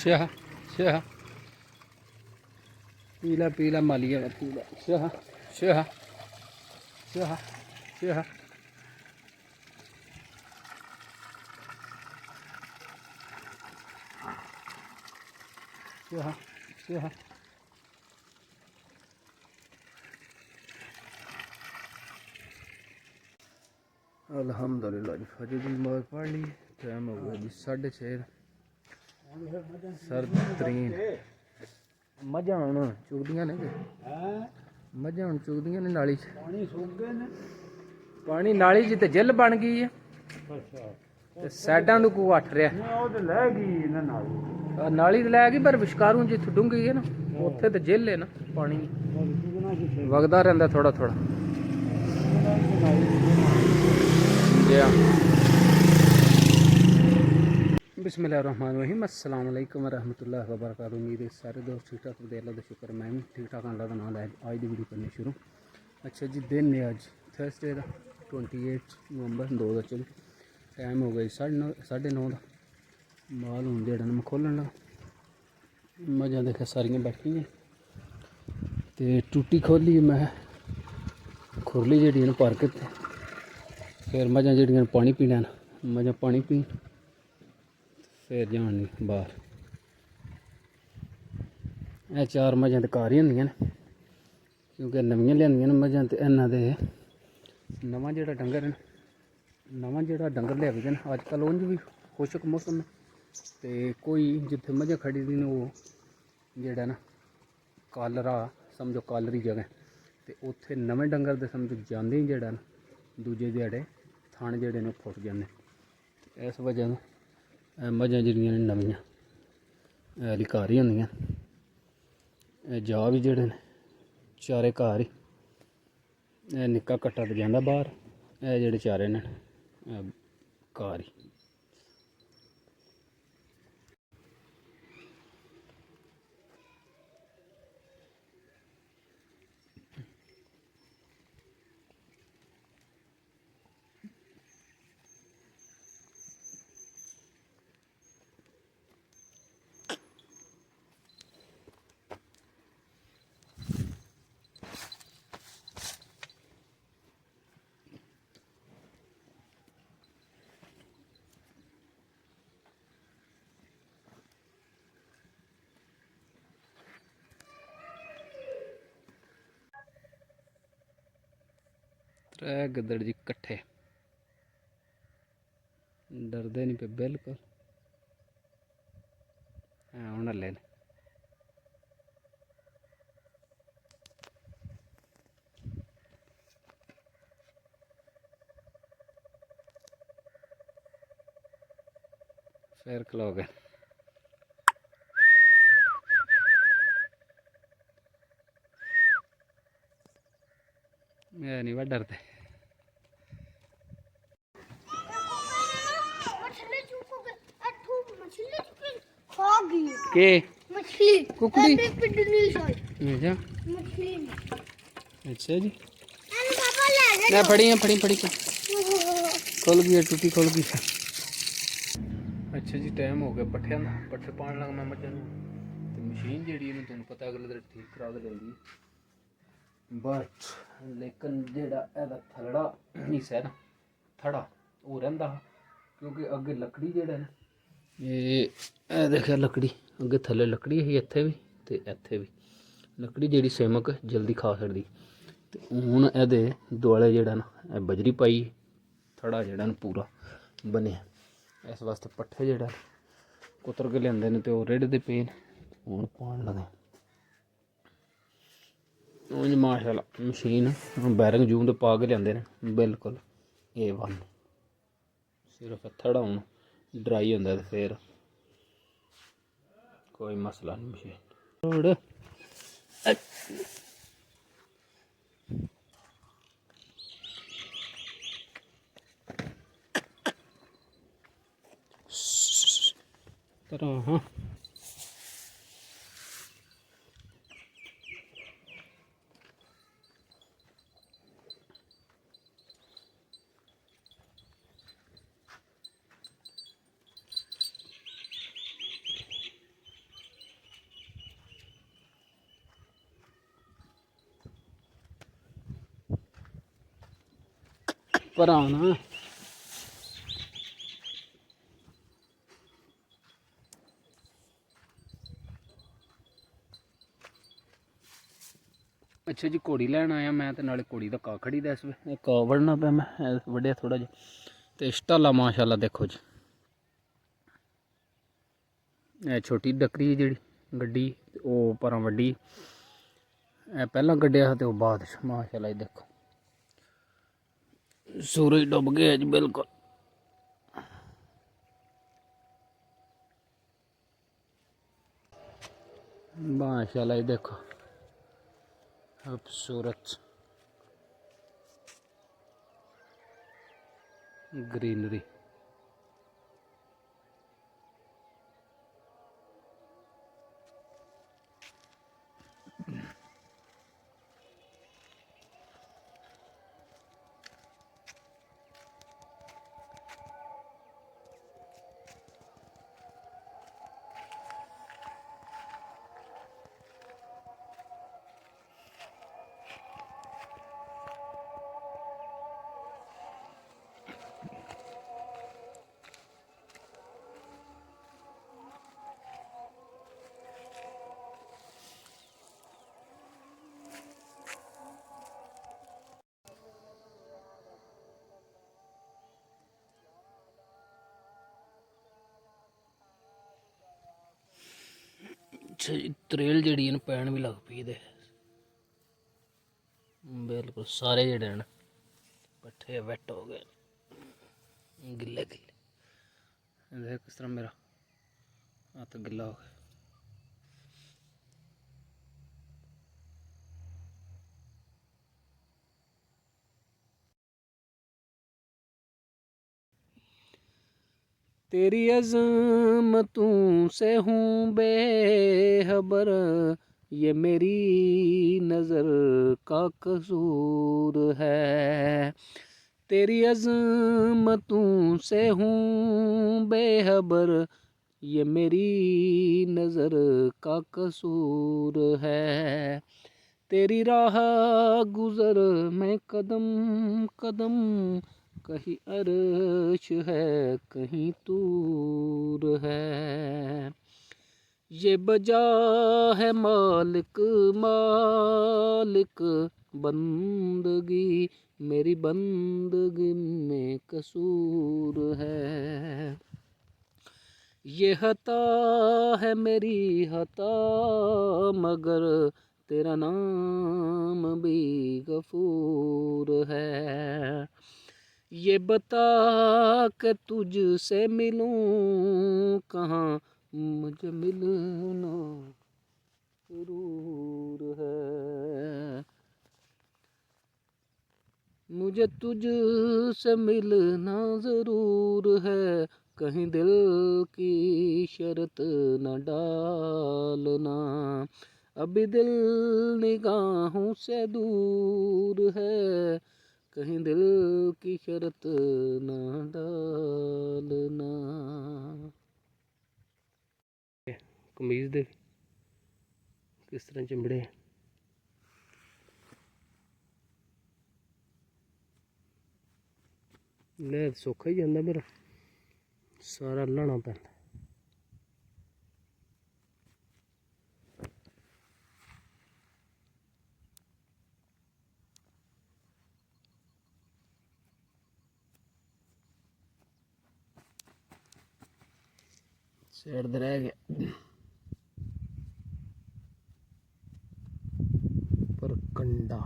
शाह शाह पीला पीला मालिया पीला शाह शाह शाह शाह शाह शाह अल्हम्दुलिल्लाह जी फजर की नमाज़ पढ़ ली। टाइम हो गया जी 6:30। सर्द तरीन मझां हुण चुगदियां ने मझां हुण चुगदियां ने नाली च पानी नाली च ते जिल बन गई है ते साइडां तो को अठ रहा नाली तो लै गई पर विशकारू जित्थे डूंगी है ना उत्थे तो जिल है ना पानी वगदा रहिंदा थोड़ा थोड़ा बिस्मिल्लाहिर्रहमानिर्रहीम अस्सलाम वालेकुम रहमतुल्लाहि व बरकातुहू। उम्मीद है सारे दोस्त ठीक ठाक होंगे। अल्लाह का शुक्र मैं भी ठीक ठाक अल्लाह का नाम है। आज की वीडियो करनी शुरू। अच्छा जी दिन है अज थर्सडे का 28 नवंबर 2024। टाइम हो गया 9:30 का। माल हूँ जो मैं खोलन लगा मजा देखा सारियाँ बैठी तो टूटी खोली मैं खुरली जी भर के फिर मजा जी पानी पीना मजा पानी पी फिर जान बाहर यह चार मझां तो घर ही होंदियां ने क्योंकि नवियां लियांदियां ने मझां ते इन्हां दे नवां जिहड़ा डंगर है नवां जिहड़ा डंगर लिया ने अजकल उंज भी खुशक मौसम है तो कोई जिथे मझां खड़ी दी ने वो जिहड़ा ना कालरा समझो कालरी जगह तो उत्थे नवें डंगर दे समझो जांदे ही जिहड़ा ना दूजे दिहाड़े थान जिहड़े ने फुट जांदे। इस वजह तो मझां जिहड़ियां ने नवियां हली घर ही होंदियां जा भी जिहड़े ने चारे घर ही निक्का कट्टा तो जांदा बाहर जिहड़े चारे ने घर ही। त्रै गद्दड़ जी कट्ठे डरदे नहीं पे बिल्कुल हुण हल्ले ने। फिर खलो गए नहीं वह डरते के कुकड़ी अच्छा अच्छा जी मैं फड़ी फड़ी फड़ी खुल गई टूटी खुल गई। अच्छा जी टाइम हो गया पट्ठिया का पट्ठे पाने लगा मैं मझां तो मशीन जी तुम पता अगले दिन ठीक करा देंदी बट लेकिन जेड़ा थलड़ा हिस्सा है ना थड़ा वो रहा क्योंकि अगे लकड़ी जेड़ा है ये देखा लकड़ी अगे थले लकड़ी ही इत्थे भी तो इत्थे भी लकड़ी जी सिमक जल्दी खा सकती तो हूँ ये दुआले जेड़ा ना बजरी पाई थड़ा जेड़ा ना पूरा बने इस वास्ते पट्ठे जेड़ा कुतर के लियाते हैं तो रिढ़ते पे हूँ पान लगे उंज माशाअल्लाह मशीन बैरिंग जूम तो पा के लियाते हैं बिल्कुल A1 सिर्फ थड़ा हूँ ड्राई होंदा तो फिर कोई मसला नहीं मशीन तरह हाँ पर आना अच्छा जी घोड़ी लैन आया मैं तो नाले घोड़ी का घा खड़ीदा इस वे घा वढ़ना पे मैं वढ़िया थोड़ा जिहा ते स्टाला माशाल्लाह देखो जी छोटी डकरी जी गड्डी ओह् परां वड्डी पहला गड्डिया ते ओह् बाद माशाल्लाह देखो सूरज डुब गया जी बिल्कुल माशाल्लाह देखो खूबसूरत ग्रीनरी त्रेल जी पैन भी लग पी दे बिल्कुल सारे जड़े हैं पट्ठे वैट हो गए गिले गिले देख किस तरह मेरा हाथ गिला हो गया तेरी अज़मतों से हूँ बेखबर ये मेरी नज़र का कसूर है तेरी अज़मतों से हूँ बेखबर ये मेरी नज़र का कसूर है तेरी राह गुज़र में कदम कदम कहीं अर्श है कहीं तूर है ये बजा है मालिक मालिक बंदगी मेरी बंदगी में कसूर है ये हता है मेरी हता मगर तेरा नाम भी गफूर है ये बता के तुझसे मिलूं कहाँ मुझे मिलना जरूर है मुझे तुझसे मिलना ज़रूर है कहीं दिल की शर्त न डालना अभी दिल निगाहों से दूर है कहीं दिल की शर्त न डालना कमीज दे किस तरह चिंबड़े ले सौखा ही जाता मेरा सारा लाना पैंदा साइड रह गया पर कंडा